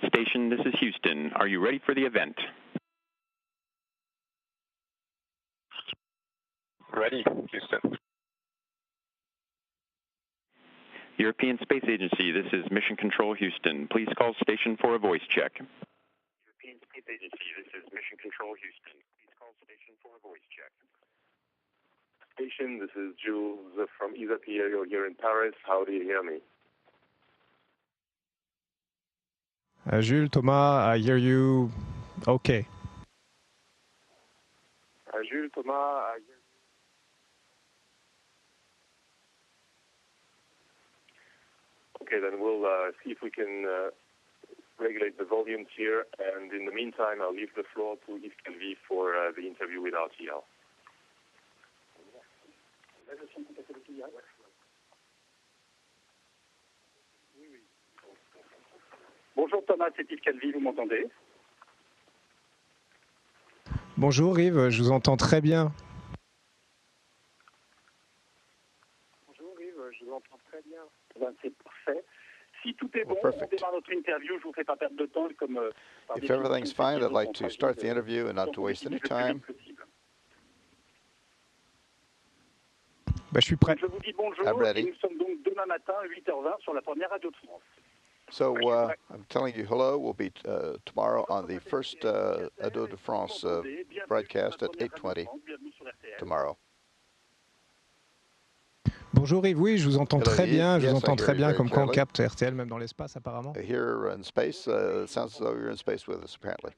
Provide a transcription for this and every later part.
Station, this is Houston. Are you ready for the event? Ready, Houston. European Space Agency, this is Mission Control Houston. Please call station for a voice check. European Space Agency, this is Mission Control Houston. Please call station for a voice check. Station, this is Jules from RTL here in Paris. How do you hear me? Jules, Thomas, I hear you okay. Jules, Thomas, I hear you. Okay, then we'll see if we can regulate the volumes here, and in the meantime, I'll leave the floor to Yves Calvi for the interview with RTL. Bonjour Thomas, c'est Yves Calvi, vous m'entendez? Bonjour Yves, je vous entends très bien. Bonjour Yves, je vous entends très bien. Ben, c'est parfait. Si tout est bon, perfect. on démarre notre interview, je vous fais pas perdre de temps. Comme, If everything's fine, I'd like to start the interview and not to waste any time. Je suis prêt. Je vous dis bonjour, I'm ready. et nous sommes donc demain matin à 8h20 sur la première radio de France. So I'm telling you hello. We'll be tomorrow on the first Ado de France broadcast at 8:20 tomorrow. Bonjour Yves, oui, je vous entends Hello, très bien. Yves. Je vous Yes, I entends hear très you bien, very comme quand on clearly. capte RTL, même dans l'espace apparemment. Here in space, it sounds as though you're in space with us, apparently.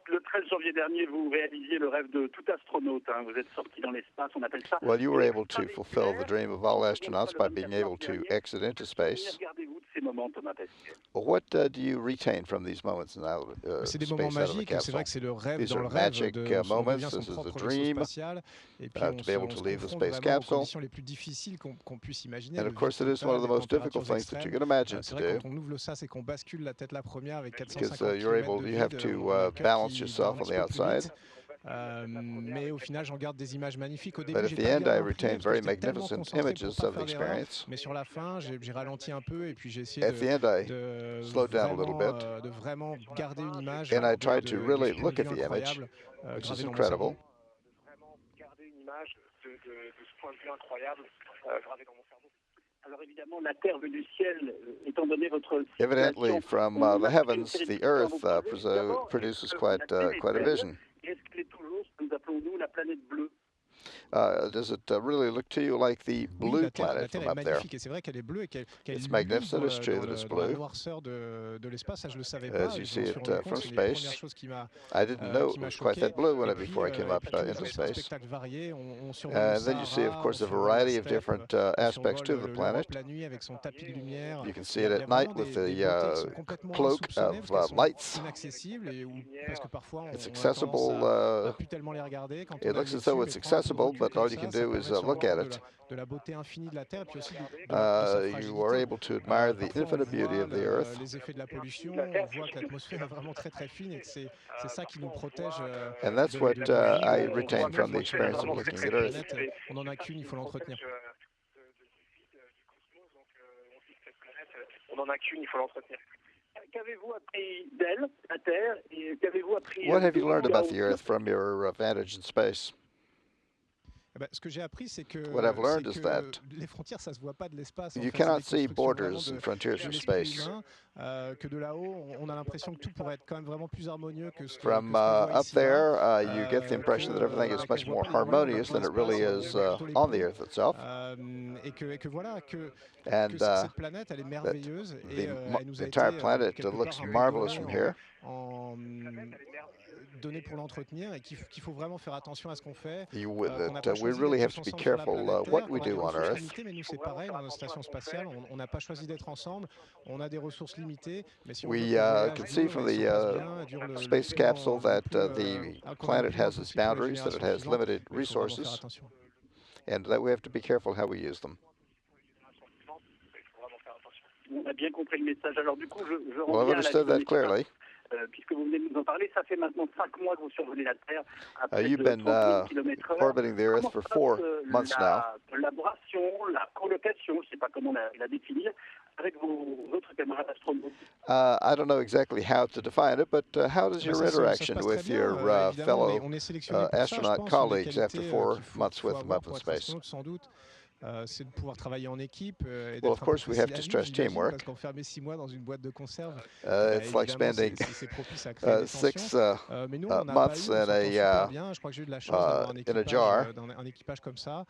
Le 13 janvier dernier, vous réalisiez le rêve de tout astronaute. Hein. Vous êtes sorti dans l'espace, on appelle ça. Well, you were able to fulfill the dream of all astronauts by being able to exit into space. Regardez-vous de ces moments, Thomas Pesquet? Well, what do you retain from these moments now? C'est des moments Space out of the magiques, c'est vrai capsule. que c'est le rêve These dans are le rêve magic de on moments. devient son This is the propre vaisseau dream. spatial et puis To be able to leave the space confronte vraiment aux capsule. conditions les plus difficiles qu'on puisse imaginer. And Le of course, it vide is one of the total, most des difficult températures things that you extrêmes. can imagine C'est to vrai do. quand on ouvre le sas et qu'on bascule la tête la première avec Because 450 you're km able, de you have vide, to on a le cœur balance qui yourself bat un on petit the peu plus outside. vite. Mais au final, j'en garde des images magnifiques. Au But début, at j'ai the pas end, I bien imprimé retained parce que very j'étais tellement magnificent concentré pour images pas of the faire d'erreur. experience. Mais sur la fin, j'ai ralenti un peu et puis j'ai essayé At the end, I de slowed down a little bit. de vraiment garder une image And I de tried to really ce point look de at vue the image, incroyable which gravé is dans mon cerveau. incredible. Vraiment garder une image de ce point de vue incroyable gravé dans mon cerveau. Alors évidemment, la Terre vue du ciel, étant donné votre Evidently, situation, from on the a heavens, fait une the Earth sélection dans vos projets. D'abord, produces est-ce que quite la Terre est quite a belle? vision. Est-ce qu'elle est toujours ce que nous appelons nous la planète bleue? Does it really look to you like the Oui, blue la planet Terre from est up there? magnifique et c'est vrai qu'elle est bleue et qu'elle It's luit magnificent. It's true that it's dans la blue. noirceur de l'espace. Ça, je le savais As pas you et je see m'en suis it rendu from compte. C'est une des premières space, choses qui I didn't know it m'a was quite choqué. that blue Et before I came up puis into des space. spectacles variés. On survole And le then you see, of Sahara, course, on a survole variety la of steppe, different on aspects to survole the planet. l'Europe la nuit avec son tapis de lumière. You can Il see y it a at night vraiment with des the beautés qui sont complètement cloak insoupçonnées of parce qu'elles lights. sont inaccessibles et où presque parfois It's on a accessible. tendance à plus tellement les regarder quand on It a looks le as though dessus, it's mais prendre un peu de accessible, recul but comme all you can ça do permet is de se look rendre at compte it. de la beauté infinie de la Terre et puis aussi de sa fragilité. You are able to admire the Parfois, on infinite beauty voit of the Earth. les effets de la pollution, on voit que l'atmosphère est vraiment très très fine et que c'est ça qui nous protège And that's what I retain from the experience of looking at Earth. On n'en a qu'une, il faut l'entretenir. On n'en a qu'une, il faut l'entretenir. Qu'avez-vous appris d'elle, la Terre, et qu'avez-vous appris What have you learned about the Earth from your vantage in space? Ce que j'ai appris, c'est que What I've learned is that les frontières, ça se voit pas de l'espace. you cannot see borders and frontiers from space. Que de là-haut, on a l'impression que tout pourrait être quand même vraiment plus harmonieux que ce From qu'on voit up ici. there, you get the impression that everything is much more harmonious than it really is on the Earth itself. Et que voilà, And cette planète, elle est merveilleuse et elle nous a été entire planet looks marvelous from here. Donné pour l'entretenir et qu'il faut vraiment faire attention à ce qu'on fait. We really have to be careful what we do on Earth. Mais nous, c'est pareil, dans notre station spatiale, on n'a pas choisi d'être ensemble, on a des ressources limitées, mais si on veut can see from the space capsule that the planet has its boundaries, that it has limited resources, and that we have to be careful how we use them. On a bien compris le message. Alors du coup, je Well, I've understood that clearly. Puisque vous venez de nous en parler, ça fait maintenant 5 mois que vous survolez la Terre à près You've de been 30 000 km/h. orbiting the Earth for 4 months now. La collaboration, la colocation, je ne sais pas comment la définir, avec vos autres camarades astronautes? I don't know exactly how to define it, but how does your interaction with your fellow astronaut colleagues after 4 months with them up in space? C'est de pouvoir travailler en équipe et Well, of course, we have to stress teamwork. Parce qu'enfermer 6 mois dans une boîte de conserve, it's like spending c'est propice à créer des 6 tensions. Mais nous, on n'a pas eu, on s'entend super bien. Je crois que j'ai eu de la chance d'avoir un équipage comme ça.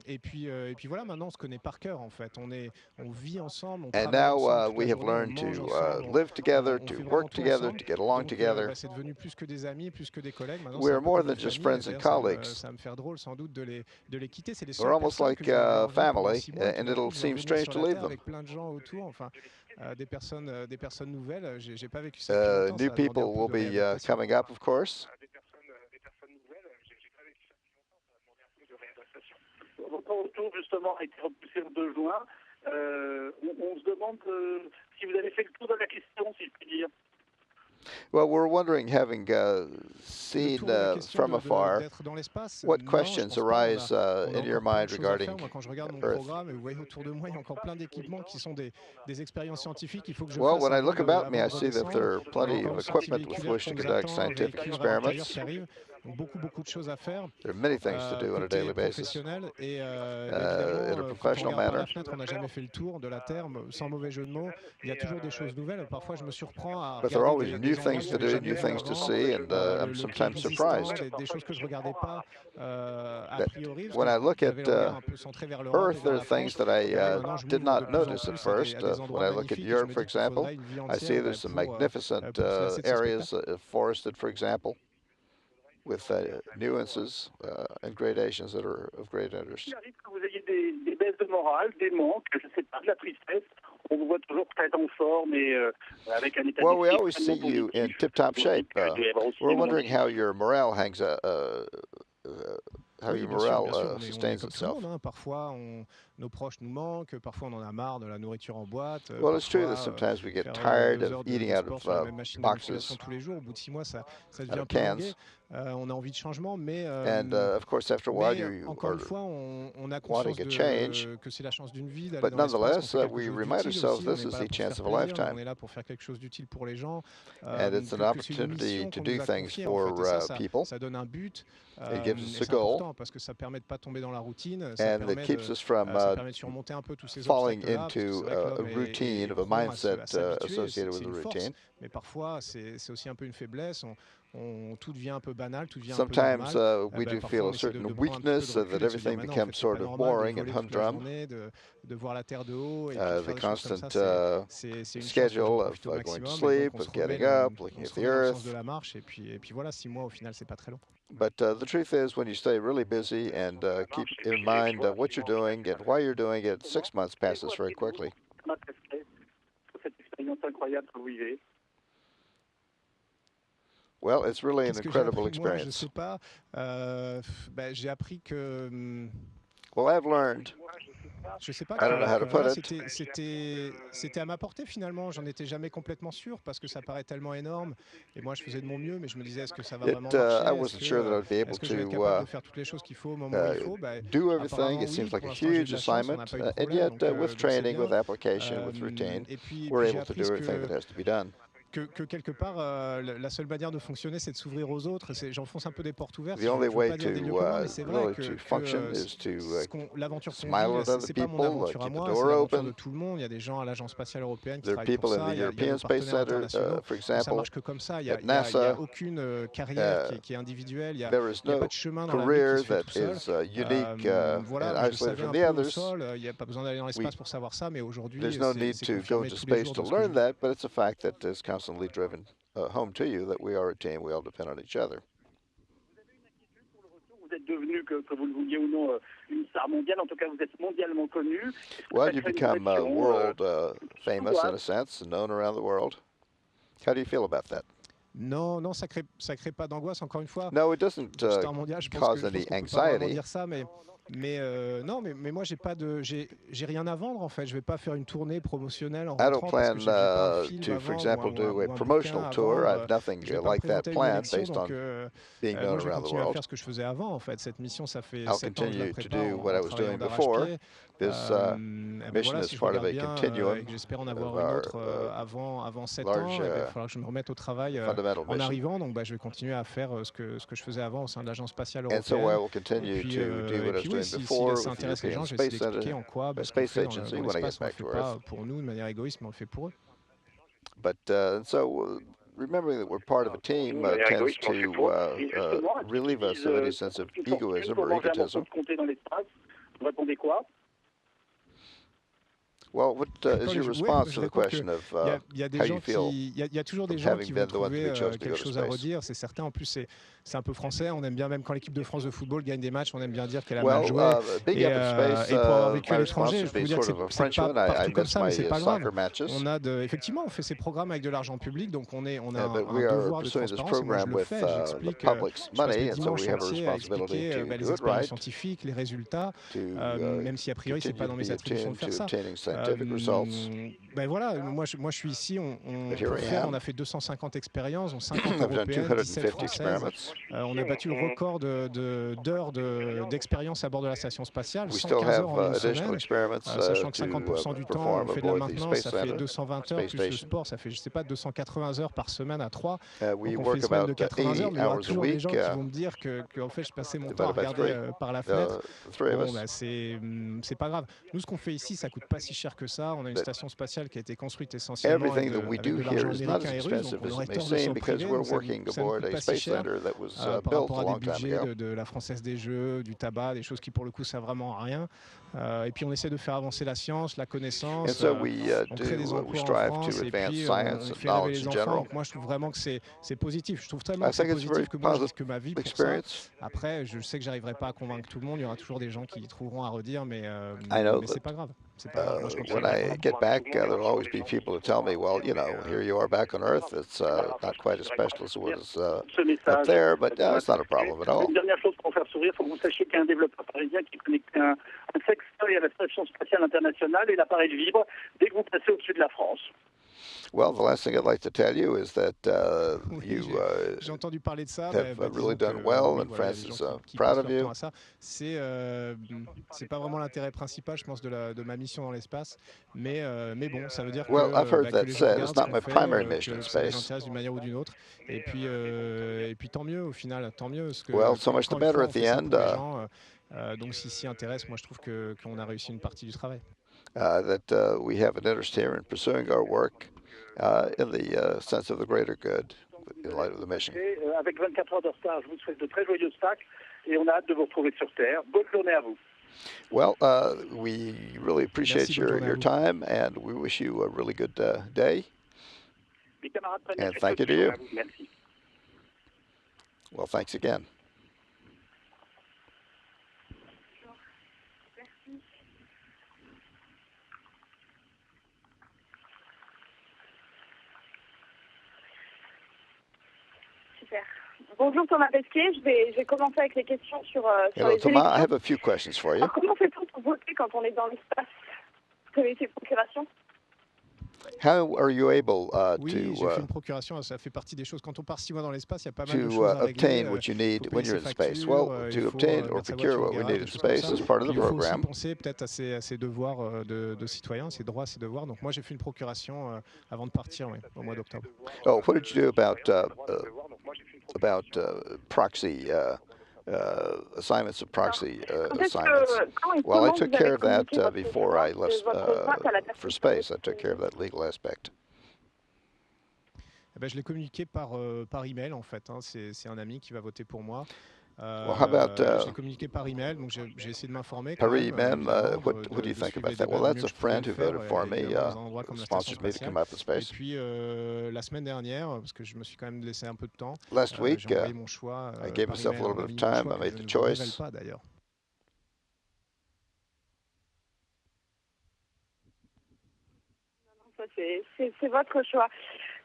Et puis voilà, maintenant on se connaît par cœur en fait. On vit ensemble. And now we have learned to live together, to work together, to get along together. C'est devenu plus que des amis, plus que des collègues. Maintenant, we're more than just friends and colleagues. Ça va me faire drôle sans doute de les quitter. C'est les we're almost like family, and it'll seem strange to leave them. Avec plein de gens autour, enfin. Des personnes nouvelles. J'ai pas vécu ça. New people will be coming up, of course. Votre retour, justement, a été repoussé le 2 juin. On se demande si vous avez fait le tour de la question, si je puis dire. Well, we're wondering, having seen from afar, what questions arise in your mind regarding Earth? Well, when I look about me, I see that there are plenty of equipment with which to conduct scientific experiments. Beaucoup de choses à faire. There are many things to do on a daily basis. In a professional manner. On n'a jamais fait le tour de la Terre, sans mauvais jeu de mots. Il y a toujours des choses nouvelles. Parfois, je me surprends à. But there are always new things to do, new things to see, and I'm sometimes surprised. Des choses que je regardais pas a priori. When I look at Earth, there are things that I did not notice at first. When I look at Europe, for example, I see there's some magnificent areas forested, for example, with nuances and gradations that are of great interest. Il arrive que vous ayez des baisses de morale, des manques, je sais pas, de la tristesse. On vous voit toujours très en forme et avec un état d'esprit. Well, we always see you in tip-top shape. We're wondering how your morale how your morale sustains itself. Parfois, nos proches nous manquent. Parfois, on en a marre de la nourriture en boîte. Well, it's true that sometimes we get tired of eating out of boxes, tous les jours. Au bout de 6 mois, ça devient out of cans. On a envie de changement, mais and of course, after a while, you encore une fois, on a wanting a change. que c'est la chance d'une vie. But nonetheless, we remind ourselves this is the chance of a lifetime. On est là pour faire quelque chose d'utile pour les gens. And it's an opportunity to do things for people. Ça donne un but. It gives us a goal. Parce que ça permet de pas tomber dans la routine. And it keeps us from falling into a routine of a mindset associated with the routine. Mais parfois, c'est aussi un peu une faiblesse. Tout devient un peu banal, tout devient sometimes we do feel a certain weakness, that everything becomes sort of boring and humdrum. De voir la Terre de haut, the constant schedule of going to sleep, of getting up, looking at the Earth. Et puis voilà, 6 mois au final, c'est pas très long. But the truth is, when you stay really busy and keep in mind what you're doing and why you're doing it, 6 months passes very quickly. Well, it's really an incredible experience. Je sais pas. J'ai appris que. Well, I've learned. Je sais pas. I don't know how to put it. C'était à ma portée finalement. J'en étais jamais complètement sûr parce que ça paraît tellement énorme. Et moi, je faisais de mon mieux, mais je me disais, est-ce que ça va vraiment marcher? I wasn't sure that I'd be able to faire toutes les choses qu'il faut au moment où il faut. Do everything. It seems like a huge assignment, and yet with training, with application, with routine, we're able to do everything that has to be done. Que quelque part, la seule manière de fonctionner, c'est de s'ouvrir aux autres. J'enfonce un peu des portes ouvertes. The only way to function is to smile at other people, keep the door open. De tout le monde. Il y a des gens à l'Agence spatiale européenne qui travaillent pour ça. There are people in the European Space Center, for example. Ça marche que comme ça. Il n'y a aucune carrière qui est individuelle. Il n'y a pas de chemin dans la vie qui se fait tout seul. Unique and isolated from the others. Il n'y a pas besoin d'aller dans l'espace pour savoir ça, mais aujourd'hui, there's no need to go into space to learn that, but it's a fact that is constantly driven home to you that we are a team, we all depend on each other. Vous êtes devenu, que vous le vouliez ou non, une star mondiale. En tout cas, vous êtes mondialement connu. Well, you become world famous in a sense, and known around the world. How do you feel about that? Non, ça crée pas d'angoisse, encore une fois. No, it doesn't cause any anxiety. Mais non, mais moi j'ai rien à vendre en fait. Je vais pas faire une tournée promotionnelle en I don't rentrant parce plan que j'ai pas un film to, à for vendre example, do a ou un promotional bouquin à tour. I vendre. have nothing Je vais pas like that présenter une planned élection, based donc on being moi known je vais around the continuer à world. faire ce que je faisais avant en fait. Cette mission, ça fait I'll 7 ans que je la continue to prépare do what I en was travaillant doing before. d'arrache-pied. This Voilà, mission is si je part of regarde a bien et continuum que j'espère en of avoir une our autre avant 7 large ans, il va falloir que je me remette au travail fundamental en mission. arrivant. Donc je vais continuer à faire ce que je faisais avant au sein de l'Agence spatiale And so I européenne. will continue to do what I was doing Si before ça with the intéresse les gens, European je vais essayer Space d'expliquer en quoi ce qu'on Space fait Agency dans when I get l'espace, on ne le back fait to pas Earth. pour nous de manière égoïste, mais on le fait pour eux. But remembering that we're part of a team tends to relieve us of any sense of egoism or egotism. Vous répondez quoi? Well, what is your response to the question of how you feel il y a toujours des from gens having qui vont been the one trouver who chose to quelque go to chose à space? redire. C'est certain. En plus, c'est un peu français. On aime bien, même quand l'équipe de France de football gagne des matchs, on aime bien dire qu'elle a mal joué. Big up in space, Et pour avoir vécu à my response l'étranger, would je peux be vous dire que sort of a c'est French pas one. I partout comme miss ça, mais my c'est pas grave. soccer matches. Effectivement, on fait ces programmes avec de l'argent public, donc on a But un we are devoir de pursuing this transparence. Et moi, je program le with fais. the J'explique. public's Je passe money, mes and so dimanches we have a entiers à responsibility expliquer to les do it expériences right, scientifiques, les résultats, to même si a priori c'est pas continue dans to mes be attributions de attuned faire to ça. obtaining scientific results. Ben voilà, moi je suis ici, on a fait 250 expériences, dont 50 I've done européennes, 17 250 françaises. experiments. On a battu le record d'heures d'expérience à bord de la station spatiale, We still 115 heures have en une additional semaine, experiments sachant que to 50% du temps perform on fait de la aboard the maintenance, Space ça fait Center, 220 heures Space plus le Station. sport, ça fait, je sais pas, 280 heures par semaine à 3. We Donc on fait work une semaine de about 80 heures, 80 mais il y aura hours a toujours des week, gens qui vont me dire que en fait je passais mon temps à about regarder three, par la fenêtre. the three of Bon, us. bah, c'est pas grave. Nous, ce qu'on fait ici, ça coûte pas si cher que ça. On a une station spatiale qui a été construite essentiellement Everything that we avec do de here l'argent is not américain as et russe, donc expensive on as aurait it may tort de seem s'en because priver. we're Donc ça working nous aboard coûte a pas si space cher center that was par built rapport a à des long time budgets ago. de la Française des Jeux, du tabac, des choses qui pour le coup servent vraiment à rien. Et puis on essaie de faire avancer la science, la connaissance. And so we On crée des emplois en strive France to et advance puis science on and fait rêver knowledge les in enfants. general. Donc moi, je trouve vraiment que c'est positif. Je trouve tellement I que c'est think it's a very positif que moi, je risque positive ma vie pour ça. experience. Après, je sais que j'arriverai pas à convaincre tout le monde. Il y aura toujours des gens qui trouveront à redire, mais c'est pas grave. C'est pas grave. Moi, je continue when à I répondre. get back, there'll always be people who tell me, well, you know, here you are back on Earth. It's not quite as special as it was up there, but it's not a problem at all. Une dernière chose pour faire sourire, il faut que vous sachiez qu'il y a un développeur parisien qui connecte un sextoy à la Station spatiale internationale et l'appareil vibre dès que vous passez au-dessus de la France. Well, the last thing I'd like to tell you is that j'ai entendu parler de ça, have really done well, and France is proud of you. C'est pas vraiment l'intérêt principal, je pense, de ma mission dans l'espace, mais bon, ça veut dire que, I've heard que that les gens said. regardent It's not ce my qu'on fait, primary mission in que ça les space. intéresse d'une manière ou d'une autre, et puis tant mieux au final, tant mieux. Parce que, Well, so much the better at the end. Donc s'ils s'y intéressent, moi je trouve qu'on a réussi une partie du travail. That we have an interest here in pursuing our work in the sense of the greater good in light of the mission. Avec 24 heures de retard, je vous souhaite de très joyeuses Pâques et on a hâte de vous retrouver sur Terre. Bonne journée à vous. Well, we really appreciate your time, and we wish you a really good day. And thank you to you. Merci. Well, thanks again. Bonjour Thomas Pesquet, je vais commencer avec les questions sur Hello, les Thomas. élections. I have a few questions for you. Alors, comment fait-on pour voter quand on est dans l'espace? Vous avez fait procuration? How are you able Oui, j'ai fait une procuration, ça fait partie des choses. Quand on part 6 mois dans l'espace, il y a pas mal de choses à régler. obtain what you need when you're in space? Well, to obtain or procure what we need in space is part of the program. Il faut aussi penser peut-être à ses devoirs de citoyen, ses droits, ses devoirs. Donc moi, j'ai fait une procuration avant de partir, au mois d'octobre. Oh, what did you do about proxy assignments of proxy assignments? Well, I took care of that before I left for space. I took care of that legal aspect. Je l'ai communiqué par email en fait. C'est un ami qui va voter pour moi. Well, how about je l'ai communiqué par email, donc j'ai essayé de m'informer. Par email, what do you think about that? Well, that's a friend who voted for me, sponsors me to come up in space. Et puis la semaine dernière, parce que je me suis quand même laissé un peu de temps. Last week, j'ai envoyé mon choix. I gave myself a little bit of time. I made the choice. Je ne pas d'ailleurs. C'est votre choix.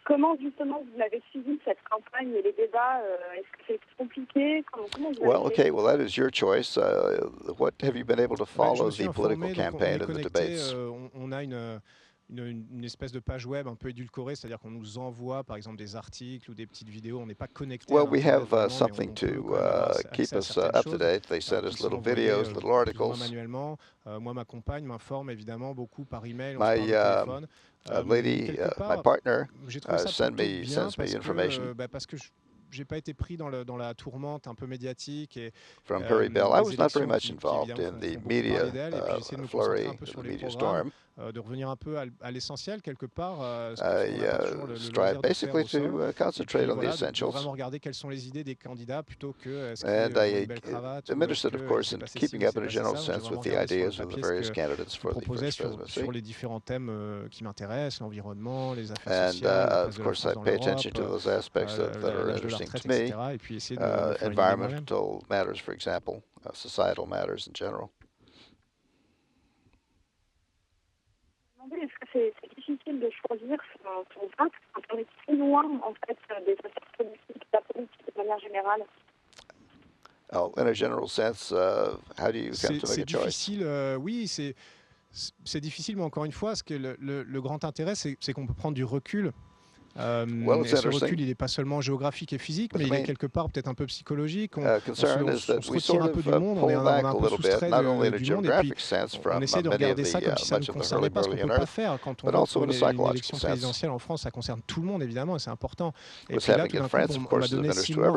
Comment justement vous avez suivi cette campagne et les débats? Est-ce que c'est compliqué? Comment vous Well, avez okay, well, that is your choice. What have you been able to follow the political campaign and the debates? On a une espèce de page web un peu édulcorée, c'est-à-dire qu'on nous envoie par exemple des articles ou des petites vidéos, on n'est pas connecté. Well, we have something to keep us up to date. They send us little videos, little articles. Manuellement, moi ma compagne m'informe évidemment beaucoup par email, on my se parle au téléphone. lady, my partner, sends me information. Parce que j'ai pas été pris dans la tourmente un peu médiatique et from Perry Bell. I was not very much involved in the media flurry, the media storm. De revenir un peu à l'essentiel quelque part. I strive basically to concentrate on the essentials. Vraiment regarder quelles sont les idées des candidats plutôt que and I am interested, of course, in keeping up in a general sense with the ideas of the various candidates for the French presidency. Sur les différents thèmes qui m'intéressent, l'environnement, les affaires and sociales, of course, I pay attention to those aspects that are interesting to me. Environmental matters, for example, societal matters in general. Est-ce que c'est difficile de choisir son vote quand on est si loin en fait des affaires politiques, de la politique de manière générale? Oh, in a general sense, how do you come to make a choice? C'est difficile, oui, c'est difficile, mais encore une fois, le grand intérêt, c'est qu'on peut prendre du recul. Et ce recul, il n'est pas seulement géographique et physique, mais il est quelque part peut-être un peu psychologique. On se retire un peu du monde, on est un peu soustrait du monde, et puis on essaie de regarder ça comme si ça ne nous concernait pas, ce qu'on ne peut pas faire. Quand on voit une élection présidentielle en France, ça concerne tout le monde, évidemment, et c'est important. Et puis là, tout d'un coup, on m'a donné 6 mois.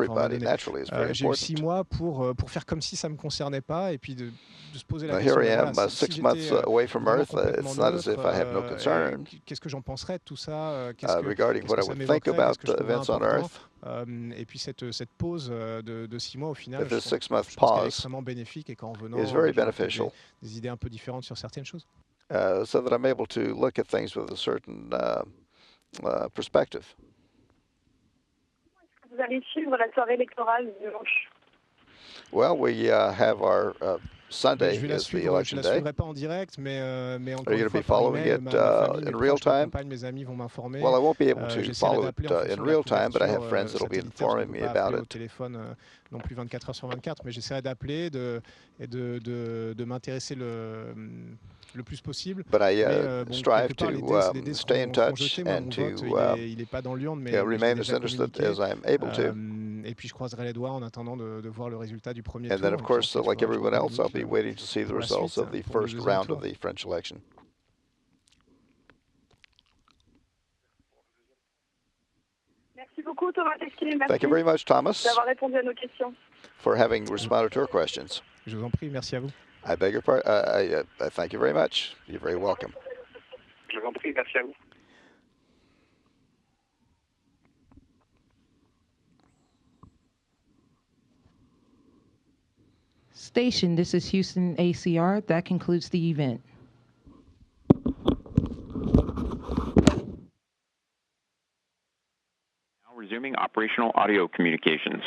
J'ai eu 6 mois pour faire comme si ça ne me concernait pas, et puis de se poser la question. Here I am, 6 months away from Earth. It's not as if I have no concern. Qu'est-ce que j'en penserais de tout ça? Regarding what I would think about events on Earth. Et puis cette pause de 6 mois, au final, je pense qu'elle est extrêmement bénéfique et qu'en venant, des idées un peu différentes sur certaines choses. So that I'm able to look at things with a certain perspective. Vous allez suivre la soirée électorale dimanche? Well, we have our Sunday is the election day. Je la suivrai pas en direct, mais encore une fois, following it in real time? Mes amis vont m'informer. Well, I won't be able to follow it in real time, but I have friends that will be informing me about it. Au téléphone, non plus 24 heures sur 24, mais j'essaierai d'appeler et de m'intéresser le plus possible. But I strive to stay in touch and to remain as interested as I am able to. Et puis je croiserai les doigts en attendant de voir le résultat du premier tour. And then, of course, like everyone else, I'll be waiting to see the results of the first round of the French election. Merci beaucoup, Thomas Pesquet. Merci. Thank you very much, Thomas, d'avoir répondu à nos questions. For having responded to our questions. Je vous en prie, merci à vous. I beg your pardon. I thank you very much. You're very welcome. Je vous en prie, merci à vous. Station, this is Houston ACR. That concludes the event. Now resuming operational audio communications.